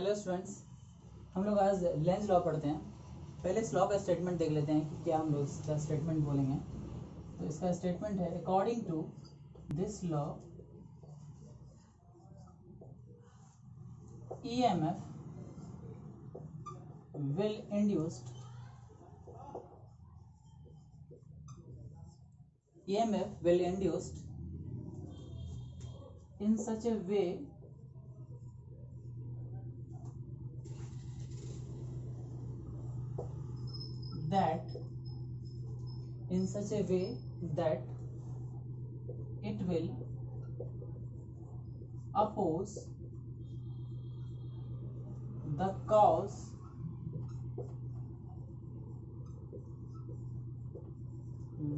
Hello students, हम लोग आज लेंज लॉ पढ़ते हैं। पहले इस लॉ का स्टेटमेंट देख लेते हैं कि क्या हम लोग इसका स्टेटमेंट बोलेंगे। तो इसका स्टेटमेंट है according to this law EMF will induced in such a way that it will oppose the cause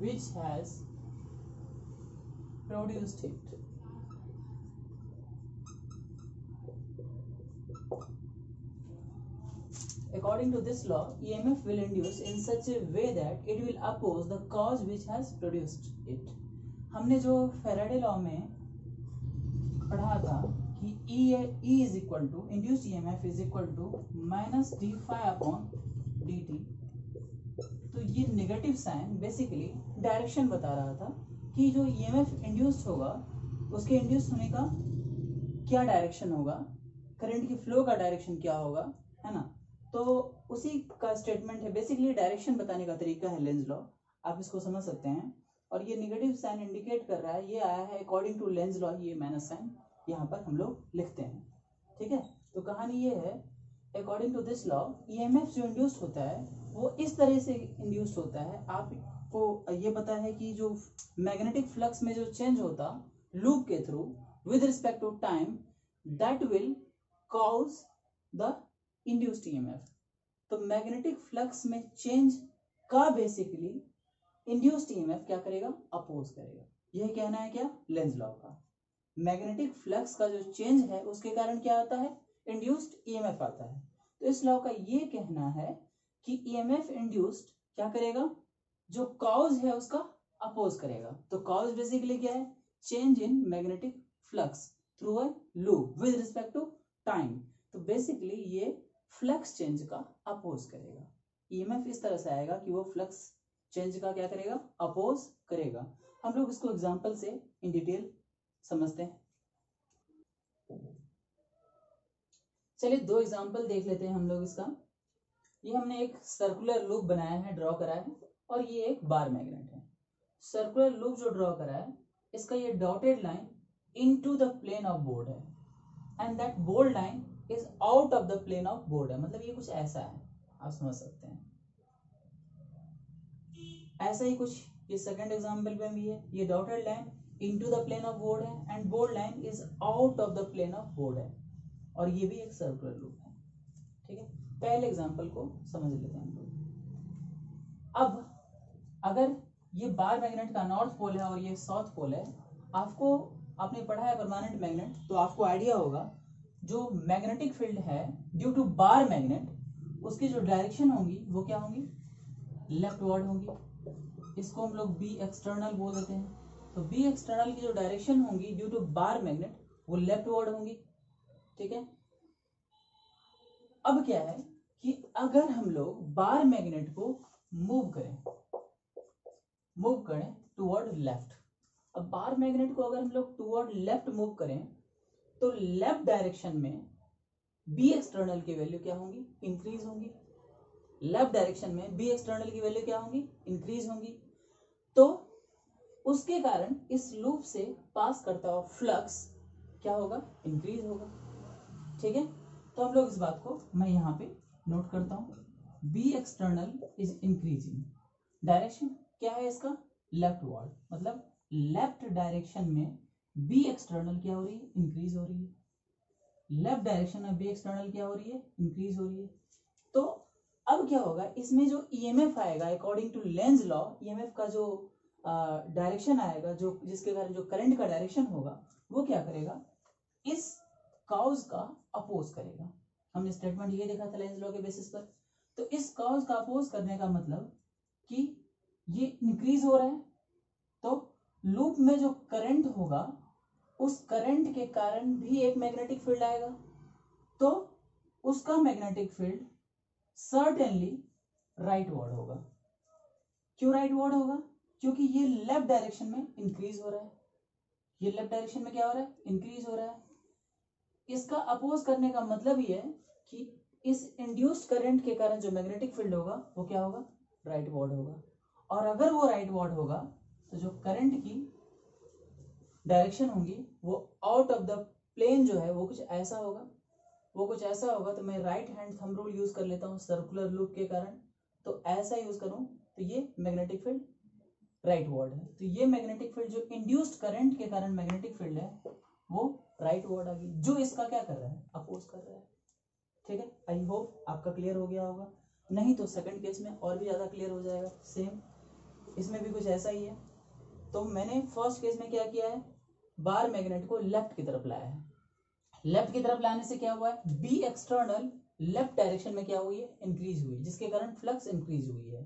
which has produced it. According to this law, EMF will induce in such a way that it will oppose the cause which has produced it. हमने जो Faraday law में पढ़ा था कि E is equal to induced EMF is equal to minus d phi upon dt। तो ये negative sign basically direction बता रहा था कि जो EMF इंड्यूस्ड होगा उसके इंड्यूस होने का क्या डायरेक्शन होगा, करंट की फ्लो का डायरेक्शन क्या होगा, है ना। तो उसी का स्टेटमेंट है, बेसिकली डायरेक्शन बताने का तरीका है लेंज लॉ, आप इसको समझ सकते हैं। और ये नेगेटिव साइन इंडिकेट कर रहा है, ये आया है अकॉर्डिंग टू लेंज लॉ, ये माइनस साइन यहाँ पर हम लोग लिखते हैं, ठीक है। तो कहानी ये है, according to this law EMF जो इंड्यूस्ड होता है वो इस तरह से इंड्यूस्ड होता है। आपको ये पता है कि जो मैग्नेटिक फ्लक्स में जो चेंज होता लूप के through with respect to time, that will cause the induced EMF। तो मैग्नेटिक फ्लक्स में चेंज का बेसिकली इंड्यूस्ड EMF क्या करेगा, अपोज करेगा। यह कहना है क्या, लेंज लॉ का। मैग्नेटिक फ्लक्स का जो चेंज है उसके कारण क्या आता है, इंड्यूस्ड EMF आता है। तो इस लॉ का ये कहना है कि EMF इंड्यूस्ड क्या करेगा, जो कॉज है उसका अपोज करेगा। तो कॉज बेसिकली क्या है, change in magnetic flux through a loop with respect to time. तो बेसिकली ये फ्लक्स चेंज का अपोज करेगा। EMF इस तरह से आएगा कि वो फ्लक्स चेंज का क्या करेगा, अपोज करेगा। हम लोग इसको एग्जांपल से इन डिटेल समझते हैं। चलिए दो एग्जांपल देख लेते हैं हम लोग इसका। ये हमने एक सर्कुलर लूप बनाया है, ड्रॉ करा है, और ये एक बार मैग्नेट है। सर्कुलर लूप जो ड्रॉ करा है इसका ये dotted line into the plane of board है, and that bold line is out of the plane of board है। मतलब ये कुछ ऐसा है, आप समझ सकते हैं। ऐसा ही कुछ ये सेकंड एग्जांपल में भी है, ये dotted line into the plane of board है and bold line is out of the plane of board है, और ये भी एक सर्कुलर लूप है, ठीक है। पहले एग्जांपल को समझ लेते हैं हम लोग। अब अगर ये बार मैग्नेट का नॉर्थ पोल है और ये साउथ पोल है, आपने पढ़ा है परमानेंट मैग्नेट, तो आपको आइडिया होगा जो मैग्नेटिक फील्ड है ड्यू टू बार मैग्नेट उसकी जो डायरेक्शन होंगी वो क्या होंगी, लेफ्टवर्ड होंगी। इसको हम लोग बी एक्सटर्नल बोल देते हैं। तो बी एक्सटर्नल की जो डायरेक्शन होंगी ड्यू टू बार मैग्नेट वो लेफ्टवर्ड होंगी, ठीक है। अब क्या है कि अगर हम लोग बार मैग्नेट को मूव करें टुवर्ड लेफ्ट। अब बार मैग्नेट को अगर हम लोग टुवर्ड लेफ्ट मूव करें तो लेफ्ट डायरेक्शन में बी एक्सटर्नल की वैल्यू क्या होंगी, इंक्रीज होंगी। लेफ्ट डायरेक्शन में बी एक्सटर्नल की वैल्यू क्या होंगी, इंक्रीज होंगी। तो उसके कारण इस लूप से पास करता हुआ फ्लक्स क्या होगा, इंक्रीज होगा, ठीक है। तो हम लोग इस बात को मैं यहाँ पे नोट करता हूँ, B external is increasing. Direction क्या है इसका, लेफ्टवर्ड, मतलब लेफ्ट डायरेक्शन में बी एक्सटर्नल क्या हो रही है, इंक्रीज हो रही है। लेफ्ट डायरेक्शन में बी एक्सटर्नल क्या हो रही है, इंक्रीज हो रही है। तो अब क्या होगा, इसमें जो EMF आएगा according to Lenz law, EMF का जो डायरेक्शन आएगा, जो जिसके कारण जो करंट का डायरेक्शन होगा वो क्या करेगा, इस कॉज का अपोज करेगा। हमने स्टेटमेंट ये देखा था लेंज लॉ के बेसिस पर। तो इस कॉज का अपोज करने का मतलब कि ये इंक्रीज हो रहा है, तो लूप में जो करंट होगा उस करंट के कारण भी एक मैग्नेटिक फील्ड आएगा। तो उसका मैग्नेटिक फील्ड सर्टेनली राइटवर्ड होगा। क्यों राइटवर्ड होगा? क्योंकि ये लेफ्ट डायरेक्शन में इंक्रीज हो रहा है। ये लेफ्ट डायरेक्शन में क्या हो रहा है? इंक्रीज हो रहा है। इसका अपोज करने का मतलब ये है कि इस इंड्यूस्ड करंट के कारण जो मैग्नेटिक फील्ड होगा वो क्या होगा? राइटवर्ड होगा। और अगर वो राइटवर्ड होगा तो जो करंट की डायरेक्शन होंगी वो आउट ऑफ द प्लेन जो है वो कुछ ऐसा होगा, तो मैं right hand thumb rule use कर लेता हूँ सर्कुलर लूप के कारण, तो ऐसा यूज करूं तो ये मैग्नेटिक फील्ड राइटवर्ड है। तो ये मैग्नेटिक फील्ड जो इंड्यूस्ड करंट के कारण मैग्नेटिक फील्ड है वो राइटवर्ड आ गई, जो इसका क्या कर रहा है? अपोज कर रहा है। ठीक है, आई होप आपका क्लियर हो गया होगा। नहीं तो सेकंड केस में और भी ज्यादा क्लियर हो जाएगा। सेम इसमें भी कुछ ऐसा ही है। तो मैंने फर्स्ट केस में क्या किया है? बार मैग्नेट को लेफ्ट की तरफ लाया है। लेफ्ट की तरफ लाने से क्या हुआ है? बी एक्सटर्नल लेफ्ट डायरेक्शन में क्या हुई है? इंक्रीज हुई, जिसके कारण फ्लक्स इंक्रीज हुई है।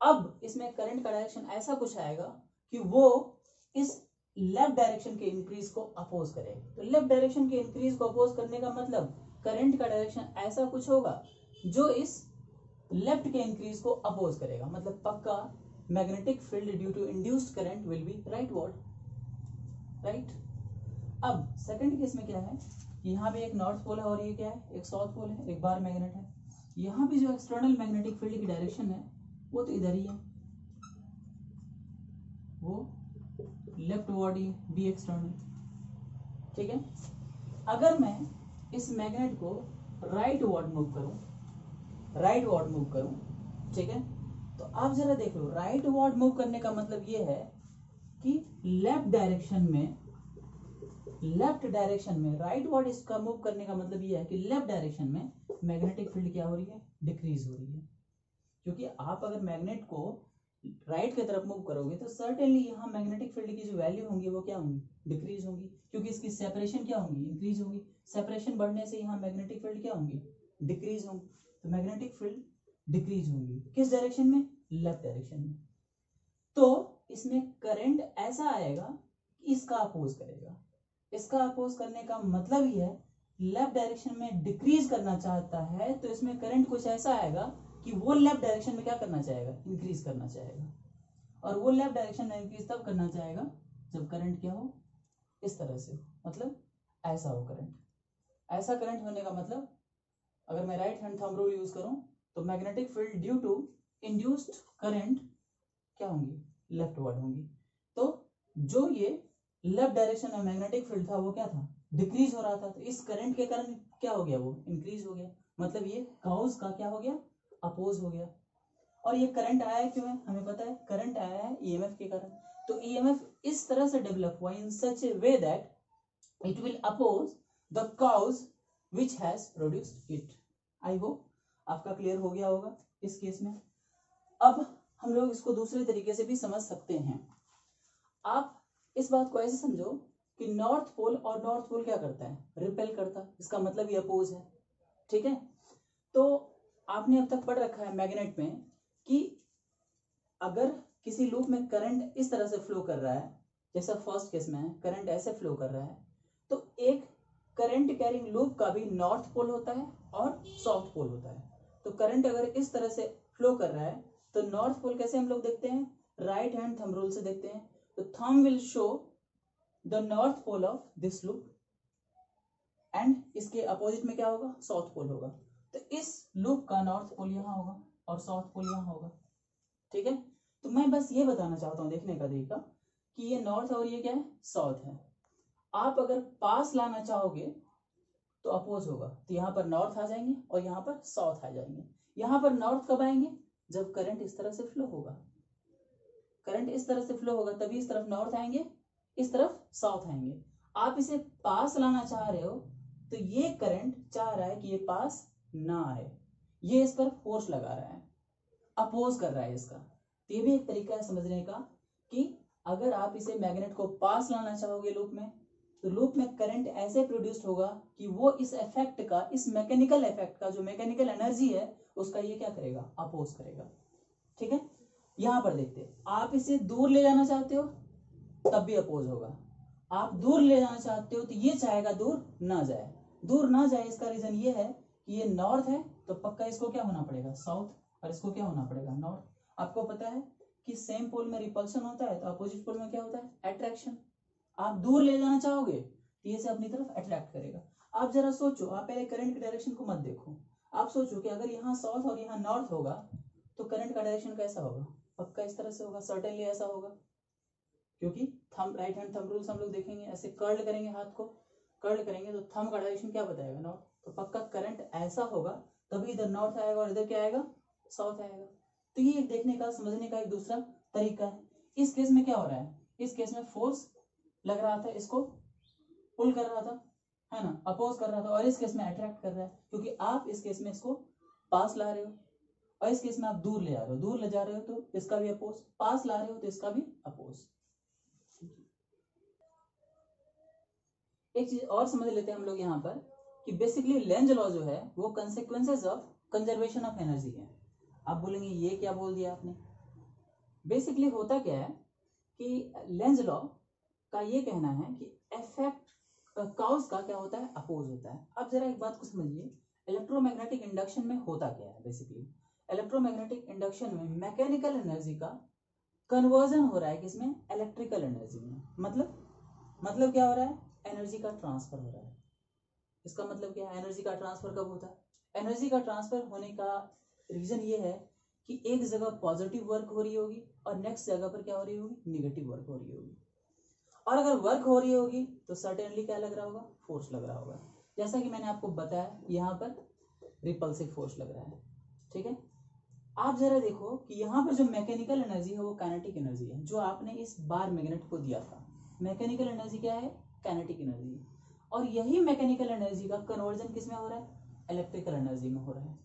अब इसमें करंट का डायरेक्शन ऐसा कुछ आएगा कि वो इस लेफ्ट डायरेक्शन के इंक्रीज को अपोज करेगा। तो लेफ्ट डायरेक्शन के इंक्रीज को अपोज करने का मतलब करंट का डायरेक्शन ऐसा कुछ होगा जो इस लेफ्ट के इंक्रीज को अपोज करेगा। मतलब पक्का magnetic field due to induced current will be rightward, right. अब सेकंड केस में क्या है? यहाँ भी एक नॉर्थ पोल है और ये क्या है? एक साउथ पोल है, एक बार मैग्नेट है। यहाँ भी जो एक्सटर्नल मैग्नेटिक फील्ड की डायरेक्शन है वो तो इधर ही है, वो लेफ्ट वर्ड ही बी एक्सटर्नल। ठीक है, अगर मैं इस मैग्नेट को राइट वर्ड मूव करूं, ठीक है, तो आप जरा देख लो, राइट वर्ड मूव करने का मतलब ये है कि लेफ्ट डायरेक्शन में राइट वर्ड इसका मूव करने का मतलब ये है कि लेफ्ट डायरेक्शन में मैग्नेटिक फील्ड क्या हो रही है? डिक्रीज हो रही है। क्योंकि आप अगर मैग्नेट को राइट की तरफ मूव करोगे तो सर्टेनली यहाँ मैग्नेटिक फील्ड की जो वैल्यू होंगी वो क्या होंगी? डिक्रीज होंगी, क्योंकि इसकी सेपरेशन क्या होंगी? इंक्रीज होगी। सेपरेशन बढ़ने से यहाँ मैग्नेटिक फील्ड क्या होंगी? डिक्रीज होंगी। तो मैग्नेटिक फील्ड डिक्रीज होंगी किस डायरेक्शन में? लेफ्ट डायरेक्शन में। तो इसमें करंट ऐसा आएगा कि इसका अपोज करेगा। इसका अपोज करने का मतलब ही है लेफ्ट डायरेक्शन में डिक्रीज करना चाहता है तो इसमें करंट कुछ ऐसा आएगा कि वो लेफ्ट डायरेक्शन में क्या करना चाहेगा? इंक्रीज करना चाहेगा। और वो लेफ्ट डायरेक्शन में इंक्रीज तब करना चाहेगा जब करंट क्या हो? इस तरह से हो, मतलब ऐसा हो करंट। ऐसा करंट होने का मतलब अगर मैं right hand thumb rule use करूं तो magnetic field due to induced current क्या होंगी? लेफ्ट वर्ड होंगी। तो जो ये लेफ्ट डायरेक्शन में मैग्नेटिक फील्ड था वो क्या था? डिक्रीज हो रहा था। तो इस करंट के कारण क्या हो गया? वो इंक्रीज हो गया। मतलब ये काउज का क्या हो गया? अपोज हो गया। और ये करंट आया क्यों है? हमें पता है करंट आया है ईएमएफ के कारण। तो ईएमएफ इस तरह से डेवलप हुआ in such a way that it will oppose the cause which has produced it. I hope आपका क्लियर हो गया होगा इस केस में। अब हम लोग इसको दूसरे तरीके से भी समझ सकते हैं। आप इस बात को ऐसे समझो कि नॉर्थ पोल क्या करता है? रिपेल करता है। इसका मतलब ये अपोज है। ठीक है, तो आपने अब तक पढ़ रखा है मैग्नेट में कि अगर किसी लूप में करंट इस तरह से फ्लो कर रहा है, जैसा फर्स्ट केस में है करंट ऐसे फ्लो कर रहा है, तो एक करंट कैरिंग लूप का भी नॉर्थ पोल होता है और साउथ पोल होता है। तो करंट अगर इस तरह से फ्लो कर रहा है तो नॉर्थ पोल कैसे हम लोग देखते हैं? राइट हैंड थंब रूल से देखते हैं। तो thumb will show the north pole of this loop and इसके अपोजिट में क्या होगा? साउथ पोल होगा। तो इस लूप का नॉर्थ पोल यहाँ होगा और साउथ पोल यहाँ होगा। ठीक है, तो मैं बस ये बताना चाहता हूँ देखने का तरीका कि ये नॉर्थ और ये क्या है? साउथ है। आप अगर पास लाना चाहोगे तो अपोज होगा, तो यहाँ पर नॉर्थ आ जाएंगे और यहाँ पर साउथ आ जाएंगे। यहाँ पर नॉर्थ कब आएंगे? जब करंट इस तरह से फ्लो होगा। करंट इस तरह से फ्लो होगा तभी इस तरफ नॉर्थ आएंगे, इस तरफ साउथ आएंगे। आप इसे पास लाना चाह रहे हो तो ये करंट चाह रहा है कि ये पास ना आए, ये इस पर फोर्स लगा रहा है, अपोज कर रहा है इसका। तो ये भी एक तरीका है समझने का कि अगर आप इसे मैग्नेट को पास लाना चाहोगे लूप में, तो लूप में करंट ऐसे प्रोड्यूस्ड होगा कि वो इस इफेक्ट का, इस मैकेनिकल इफेक्ट का जो मैकेनिकल एनर्जी है उसका ये क्या करेगा? अपोज करेगा। ठीक है, यहां पर देखते हैं, आप इसे दूर ले जाना चाहते हो तब भी अपोज होगा। आप दूर ले जाना चाहते हो तो ये चाहेगा दूर ना जाए। दूर ना जाए इसका रीजन ये है कि ये नॉर्थ है तो पक्का इसको क्या होना पड़ेगा साउथ, और इसको क्या होना पड़ेगा नॉर्थ। आपको पता है कि सेम पोल में रिपल्शन होता है तो अपोजिट पोल में क्या होता है अट्रैक्शन। आप दूर ले जाना चाहोगे तो ये से अपनी तरफ अट्रैक्ट करेगा। आप जरा सोचो, आप पहले करंट की डायरेक्शन को मत देखो, आप सोचो कि अगर यहाँ साउथ और यहाँ नॉर्थ होगा तो करंट का डायरेक्शन कैसा होगा, पक्का इस तरह से होगा, सर्टेनली ऐसा होगा, क्योंकि thumb right hand thumb rules हम लोग देखेंगे, ऐसे कर्ल करेंगे, हाथ को कर्ल करेंगे तो थंब का डायरेक्शन क्या बताएगा नॉर्थ, तो पक्का करंट ऐसा होगा, तभी इधर नॉर्थ आएगा और इधर क्या आएगा साउथ आएगा। तो ये देखने का समझने का एक दूसरा तरीका है। इस केस में क्या हो रहा है, इस केस में फोर्स लग रहा था, इसको पुल कर रहा था, है ना, अपोज कर रहा था, और इस केस में अट्रैक्ट कर रहा है, क्योंकि आप इस केस में इसको पास ला रहे हो और इस केस में आप दूर ले जा रहे हो, दूर ले जा रहे हो तो इसका भी अपोज, पास ला रहे हो तो इसका भी अपोज। एक चीज और समझ लेते हैं हम लोग यहाँ पर कि बेसिकली लेंज लॉ जो है वो consequences of conservation of energy है। आप बोलेंगे ये क्या बोल दिया आपने, बेसिकली होता क्या है कि लेंज लॉ का ये कहना है कि इफेक्ट कॉज का क्या होता है अपोज होता है। अब जरा एक बात को समझिए, इलेक्ट्रोमैग्नेटिक इंडक्शन में होता क्या है, बेसिकली इलेक्ट्रोमैग्नेटिक इंडक्शन में मैकेनिकल एनर्जी का कन्वर्जन हो रहा है किसमें, इलेक्ट्रिकल एनर्जी में। मतलब क्या हो रहा है, एनर्जी का ट्रांसफर हो रहा है। इसका मतलब क्या है, एनर्जी का ट्रांसफर कब होता है, एनर्जी का ट्रांसफर होने का रीजन ये है कि एक जगह पॉजिटिव वर्क हो रही होगी और नेक्स्ट जगह पर क्या हो रही होगी, निगेटिव वर्क हो रही होगी। और अगर वर्क हो रही होगी तो सर्टेनली क्या लग रहा होगा, फोर्स लग रहा होगा। जैसा कि मैंने आपको बताया यहाँ पर रिपल्सिव फोर्स लग रहा है, ठीक है। आप जरा देखो कि यहाँ पर जो मैकेनिकल एनर्जी है वो काइनेटिक एनर्जी है, जो आपने इस बार मैग्नेट को दिया था। मैकेनिकल एनर्जी क्या है, काइनेटिक एनर्जी, और यही मैकेनिकल एनर्जी का कन्वर्जन किस में हो रहा है, इलेक्ट्रिकल एनर्जी में हो रहा है,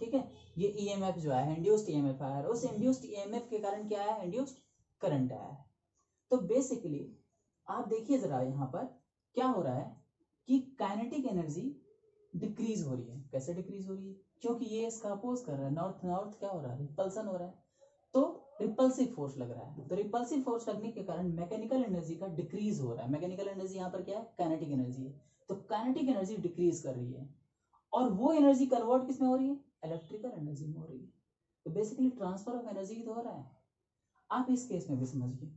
ठीक है। ये ईएमएफ जो है, इंड्यूस्ड ईएमएफ आया, उस इंड्यूस्ड ईएमएफ के कारण क्या आया, इंड्यूस्ड करंट आया है। तो बेसिकली आप देखिए जरा यहाँ पर क्या हो रहा है कि काइनेटिक एनर्जी डिक्रीज हो रही है। कैसे डिक्रीज हो रही है, क्योंकि ये इसका अपोज कर रहा है, नॉर्थ नॉर्थ क्या हो रहा है, रिपल्सन हो रहा है, तो रिपल्सिव फोर्स लग रहा है। तो रिपल्सिव फोर्स लगने के कारण मैकेनिकल एनर्जी का डिक्रीज हो रहा है। मैकेनिकल एनर्जी यहाँ पर क्या है, काइनेटिक एनर्जी है, तो काइनेटिक एनर्जी डिक्रीज कर रही है, और वो एनर्जी कन्वर्ट किस में हो रही है, इलेक्ट्रिकल एनर्जी में हो रही है। तो बेसिकली ट्रांसफर ऑफ एनर्जी तो हो रहा है। आप इस केस में भी समझिए,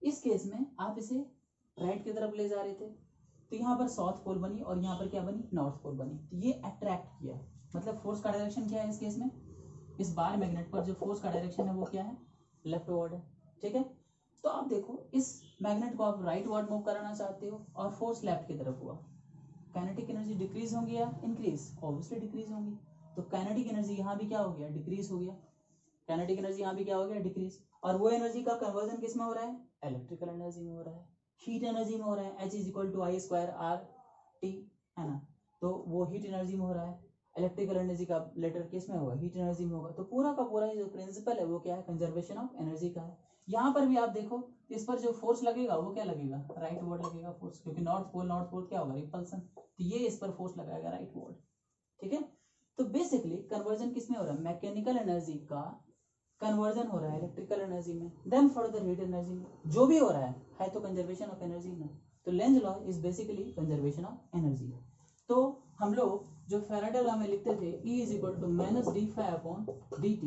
इस केस में आप इसे राइट की तरफ ले जा रहे थे तो यहाँ पर साउथ पोल बनी और यहाँ पर क्या बनी, नॉर्थ पोल बनी, तो ये अट्रैक्ट किया, मतलब फोर्स का डायरेक्शन क्या है इस केस में, इस बार मैग्नेट पर जो फोर्स का डायरेक्शन है वो क्या है, लेफ्टवर्ड है, ठीक है। तो आप देखो इस मैग्नेट को आप राइटवर्ड मूव कराना चाहते हो और फोर्स लेफ्ट की तरफ हुआ, काइनेटिक एनर्जी डिक्रीज होंगी या इंक्रीज, ऑब्वियसली डिक्रीज होंगी। तो काइनेटिक एनर्जी यहाँ भी क्या हो गया, डिक्रीज हो गया, काइनेटिक एनर्जी यहाँ भी क्या हो गया, डिक्रीज, और वो एनर्जी का कन्वर्जन किस में हो रहा है, इलेक्ट्रिकल एनर्जी में हो रहा है, हीट एनर्जी में हो रहा है, H = I²R T, है ना। तो वो हीट एनर्जी में हो रहा है, इलेक्ट्रिकल एनर्जी का लेटर किस में होगा, हीट एनर्जी में होगा। तो पूरा का पूरा जो प्रिंसिपल है वो क्या है, कंजर्वेशन ऑफ एनर्जी का है। यहाँ पर भी आप देखो इस पर जो फोर्स लगेगा वो क्या लगेगा, राइट वर्ड लगेगा फोर्स, क्योंकि नॉर्थ पोल क्या होगा, रिपल्सन, तो ये इस पर फोर्स लगाएगा राइट वर्ड, ठीक है। तो बेसिकली कन्वर्जन किस में हो रहा है, मैकेनिकल एनर्जी का कन्वर्जन हो रहा है इलेक्ट्रिकल एनर्जी में, देन फर्दर हीट एनर्जी में, जो भी हो रहा है तो कंजर्वेशन ऑफ एनर्जी ना। तो Lenz law is basically conservation of energy. तो हम लोग जो फैराडे लॉ में लिखते थे E = -d∅dt,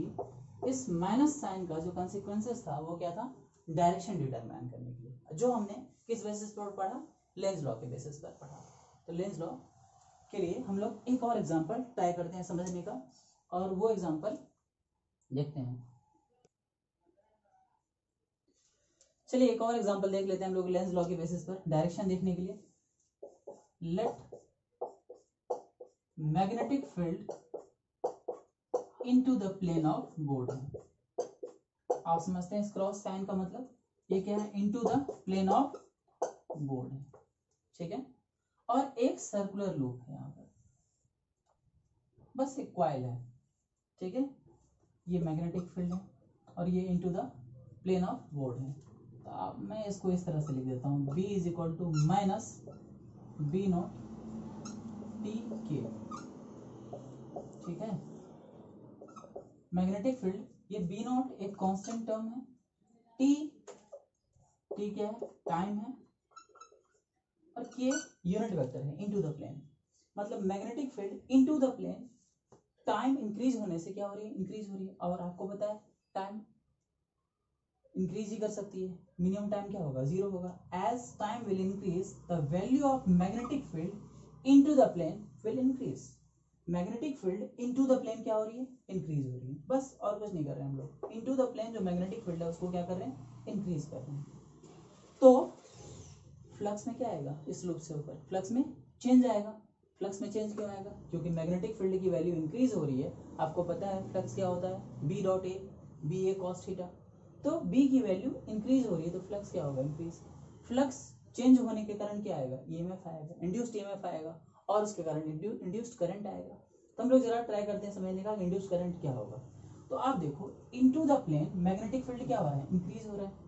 इस माइनस साइन का जो कॉन्सिक्वेंसेस था वो क्या था, डायरेक्शन डिटरमाइन करने के लिए, जो हमने किस बेसिस पर पढ़ा, लेंज लॉ के बेसिस पर पढ़ा। तो लेंज लॉ के लिए हम लोग एक और एग्जांपल ट्राई करते हैं समझने का, और वो एग्जांपल देखते हैं। चलिए एक और एग्जांपल देख लेते हैं हम लोग लेंज लॉ के बेसिस पर डायरेक्शन देखने के लिए। Let magnetic field into the plane of board. आप समझते हैं इस क्रॉस साइन का मतलब, ये क्या है, into the plane of board है, ठीक है। और एक सर्कुलर लूप है यहाँ पर, बस एक कॉइल है, ठीक है। ये मैग्नेटिक फील्ड है और ये into the plane of board है। तो अब मैं इसको इस तरह से लिख देता हूँ, B = -B0 TK, ठीक है। मैग्नेटिक फील्ड, ये B0 एक कांस्टेंट टर्म है, T क्या है, टाइम है, और K यूनिट वेक्टर है इनटू द प्लेन। मतलब magnetic field into the plane time increase होने से क्या हो रही है, इंक्रीज हो रही है। और आपको पता है टाइम इंक्रीज ही कर सकती है, मिनिमम टाइम क्या होगा, 0 होगा। As time will increase the value of magnetic field into the plane will increase. Magnetic field into the plane क्या हो रही है, इंक्रीज हो रही है, बस और कुछ नहीं कर रहे हैं हम लोग। इनटू द प्लेन जो मैग्नेटिक फील्ड है उसको क्या कर रहे हैं, इंक्रीज कर रहे हैं। तो फ्लक्स में क्या आएगा, इस लूप से ऊपर फ्लक्स में चेंज आएगा। फ्लक्स में चेंज क्यों आएगा, क्योंकि मैग्नेटिक फील्ड की वैल्यू इंक्रीज हो रही है। आपको पता है फ्लक्स क्या होता है, B dot A, B A cos theta. तो बी की वैल्यू इंक्रीज हो रही है तो फ्लक्स क्या होगा, इंक्रीज। फ्लक्स चेंज होने के कारण क्या आएगा, ईएमएफ आएगा, इंड्यूस्ड ईएमएफ आएगा, और उसके कारण इंड्यूस्ड करंट आएगा। तो हम लोग जरा ट्राई करते हैं समझने का इंड्यूस्ड करंट क्या होगा। तो आप देखो into the plane magnetic field क्या हो रहा है, इंक्रीज हो रहा है।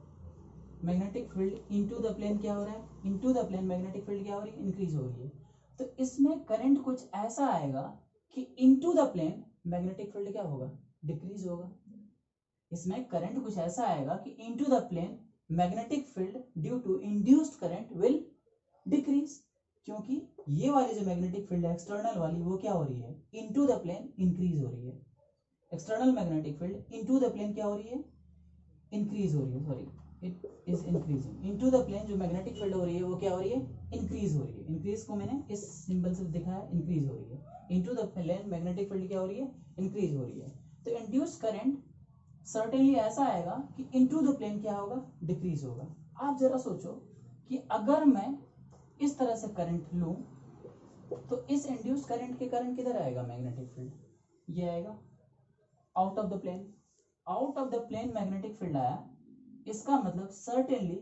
Magnetic field into the plane क्या हो रहा है, into the plane magnetic field क्या हो रही है, इंक्रीज हो रही है। तो इसमें करंट कुछ ऐसा आएगा कि into the plane magnetic field क्या होगा, डिक्रीज होगा। इसमें करंट कुछ ऐसा आएगा कि into the plane magnetic field due to induced current will decrease, क्योंकि ये वाली जो मैग्नेटिक फील्ड है एक्सटर्नल वाली वो क्या हो रही है, इनटू द प्लेन इंक्रीज हो रही है। External magnetic field into the plane क्या हो रही है, इंक्रीज हो रही है, sorry it is increasing. Into the plane जो मैग्नेटिक फील्ड हो रही है वो क्या हो रही है, इंक्रीज हो रही है। इंक्रीज को मैंने इस सिंबल से दिखाया, इंक्रीज हो रही है। Into the plane magnetic field क्या हो रही है, इंक्रीज हो रही है। तो इंड्यूस करंट सर्टेनली ऐसा आएगा कि इनटू द प्लेन क्या होगा, डिक्रीज होगा। आप जरा सोचो कि अगर मैं इस तरह से करंट लूं तो इस इंड्यूस करंट के कारण किधर आएगा मैग्नेटिक फील्ड, ये आएगा out of the plane. Out of the plane magnetic field आया, इसका मतलब सर्टेनली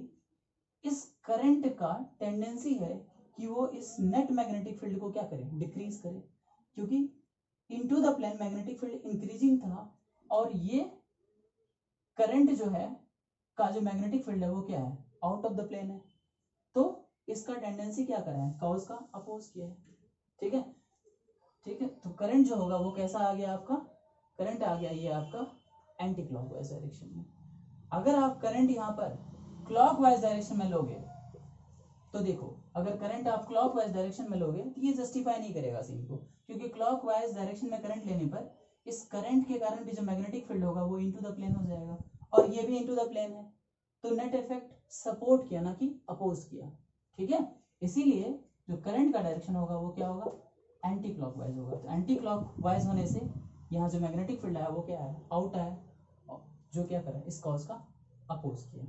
इस करंट का टेंडेंसी है कि वो इस नेट मैग्नेटिक फील्ड को क्या करे, डिक्रीज करे, क्योंकि into the plane magnetic field increasing था और ये करंट जो है का जो मैग्नेटिक फील्ड है वो क्या है, आउट ऑफ द प्लेन है। तो इसका टेंडेंसी क्या करा है, कॉज का अपोज किया है। ठीक है, ठीक है। तो करंट जो होगा वो कैसा आ गया, आपका करंट आ गया ये आपका एंटी क्लॉकवाइज डायरेक्शन में। अगर आप करंट यहाँ पर क्लॉकवाइज डायरेक्शन में लोगे तो देखो, अगर करंट आप क्लॉकवाइज डायरेक्शन में लोगे तो ये जस्टिफाई नहीं करेगा सीन को, क्योंकि क्लॉकवाइज डायरेक्शन में करंट लेने पर इस करंट के कारण भी जो मैग्नेटिक फील्ड होगा वो इनटू द प्लेन हो जाएगा, और ये भी इनटू द प्लेन है। तो नेट इफेक्ट सपोर्ट किया ना कि अपोज किया। ठीक है, इसीलिए जो करंट का डायरेक्शन होगा वो क्या होगा, एंटी क्लॉकवाइज होगा। तो एंटी क्लॉकवाइज होने से यहाँ जो मैग्नेटिक फील्ड है वो क्या है, आउट है, जो क्या करे, इस कॉज का अपोज किया।